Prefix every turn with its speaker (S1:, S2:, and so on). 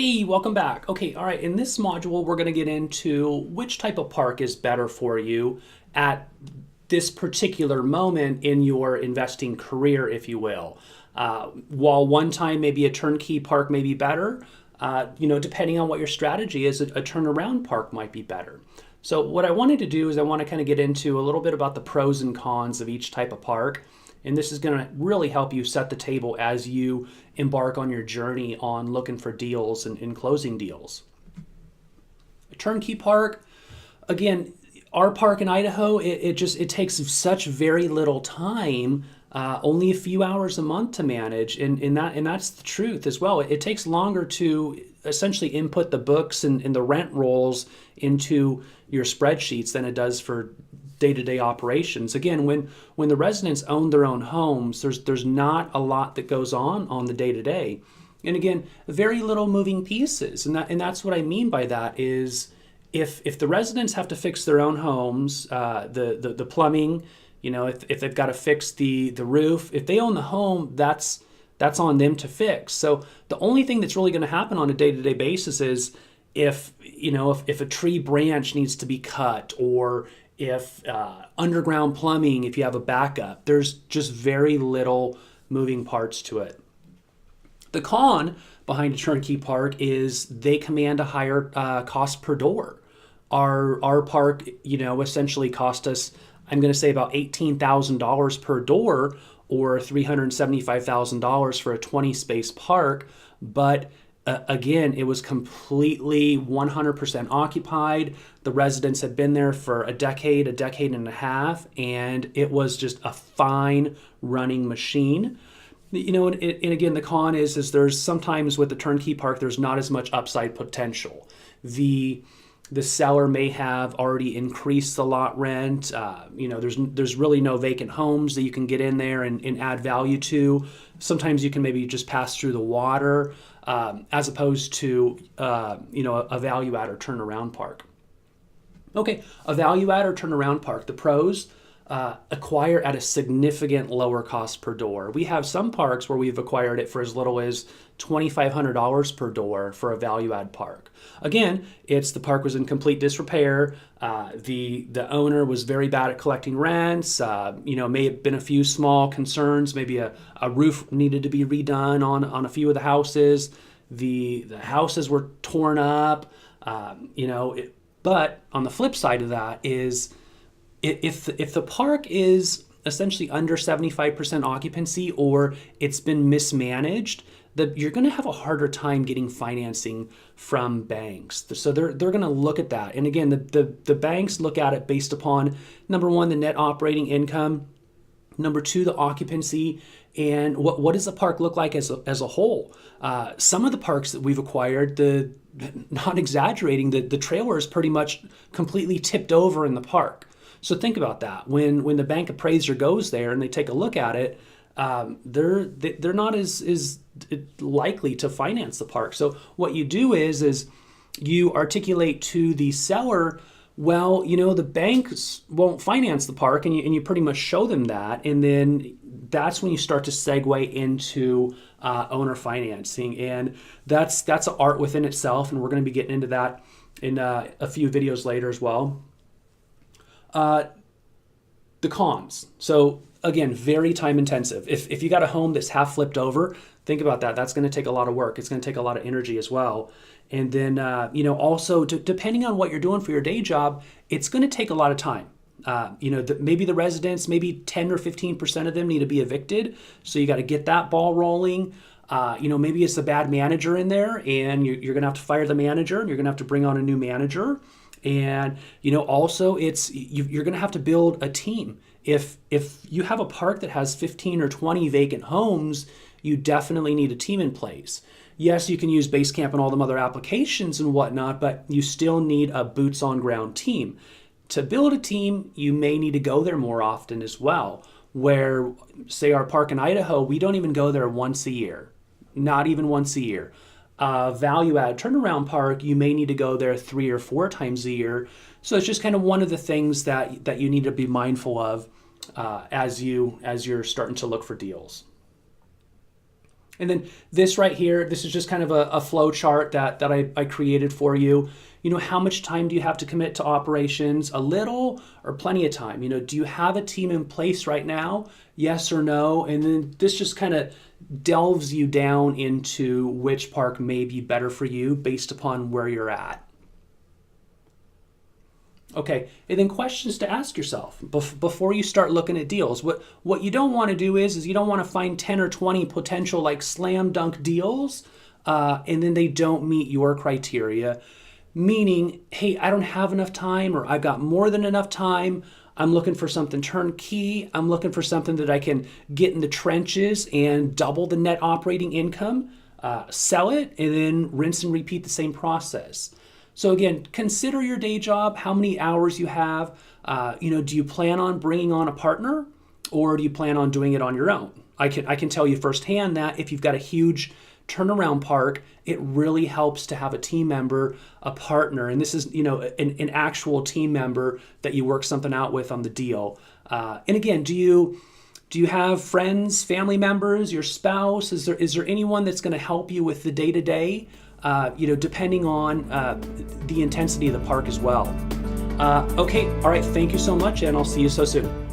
S1: Hey, welcome back. Okay, all right, in this module, we're going to get into which type of park is better for you at this particular moment in your investing career, if you will. While one time maybe a turnkey park may be better, depending on what your strategy is, a turnaround park might be better. So what I wanted to do is I want to kind of get into a little bit about the pros and cons of each type of park. And this is going to really help you set the table as you embark on your journey on looking for deals and closing deals. A turnkey park, again, our park in Idaho, it takes such very little time, only a few hours a month to manage, and that's the truth as well. It takes longer to essentially input the books and the rent rolls into your spreadsheets than it does for day-to-day operations. Again, when the residents own their own homes, there's not a lot that goes on the day-to-day, and again, very little moving pieces, and that's what I mean by that is if the residents have to fix their own homes, the plumbing, if they've got to fix the roof, if they own the home, that's on them to fix. So the only thing that's really going to happen on a day-to-day basis is if a tree branch needs to be cut, or if underground plumbing, if you have a backup, there's just very little moving parts to it. The con behind a turnkey park is they command a higher cost per door. Our park, essentially cost us, I'm going to say about $18,000 per door, or $375,000 for a 20 space park. But again, it was completely 100% occupied. The residents had been there for a decade and a half, and it was just a fine running machine. And again, the con is there's sometimes with the turnkey park, there's not as much upside potential. The seller may have already increased the lot rent. There's really no vacant homes that you can get in there and add value to. Sometimes you can maybe just pass through the water, as opposed to a value add or turnaround park. Okay, a value add or turnaround park. The pros: acquire at a significant lower cost per door. We have some parks where we've acquired it for as little as $2,500 per door for a value add park. Again, the park was in complete disrepair. The owner was very bad at collecting rents. May have been a few small concerns. Maybe a roof needed to be redone on a few of the houses. The houses were torn up. But on the flip side of that is, if the park is essentially under 75% occupancy, or it's been mismanaged, you're going to have a harder time getting financing from banks. So they're going to look at that. And again, the banks look at it based upon, number one, the net operating income, number two, the occupancy, and what does the park look like as a whole. Some of the parks that we've acquired, not exaggerating, the trailer is pretty much completely tipped over in the park. So think about that. When the bank appraiser goes there and they take a look at it, they're not as likely to finance the park. So what you do is you articulate to the seller, well, the banks won't finance the park, and you pretty much show them that, and then that's when you start to segue into owner financing, and that's an art within itself, and we're going to be getting into that in a few videos later as well. The cons. So again, very time intensive. If you got a home that's half flipped over, think about that. That's going to take a lot of work. It's going to take a lot of energy as well. And then, also depending on what you're doing for your day job, it's going to take a lot of time. Maybe the residents, maybe 10 or 15% of them need to be evicted. So you got to get that ball rolling. Maybe it's a bad manager in there, and you're going to have to fire the manager, and you're going to have to bring on a new manager. And also you're going to have to build a team. If you have a park that has 15 or 20 vacant homes, you definitely need a team in place. Yes, you can use Basecamp and all them other applications and whatnot, but you still need a boots on ground team. To build a team, you may need to go there more often as well. Where, say, our park in Idaho, we don't even go there once a year, not even once a year. Value add turnaround park, you may need to go there 3 or 4 times a year. So it's just kind of one of the things that you need to be mindful of as you're starting to look for deals. And then this right here, this is just kind of a flow chart that I created for you. How much time do you have to commit to operations? A little or plenty of time? Do you have a team in place right now? Yes or no? And then this just kind of delves you down into which park may be better for you based upon where you're at. Okay, and then questions to ask yourself before you start looking at deals. What you don't want to do is you don't want to find 10 or 20 potential like slam dunk deals and then they don't meet your criteria. Meaning, hey, I don't have enough time, or I've got more than enough time. I'm looking for something turnkey. I'm looking for something that I can get in the trenches and double the net operating income, sell it, and then rinse and repeat the same process. So again, consider your day job, how many hours you have. Do you plan on bringing on a partner, or do you plan on doing it on your own? I can tell you firsthand that if you've got a huge turnaround park, it really helps to have a team member, a partner, and this is an actual team member that you work something out with on the deal. And again, do you have friends, family members, your spouse? Is there anyone that's going to help you with the day-to-day? Depending on the intensity of the park as well. Okay, all right, thank you so much, and I'll see you so soon.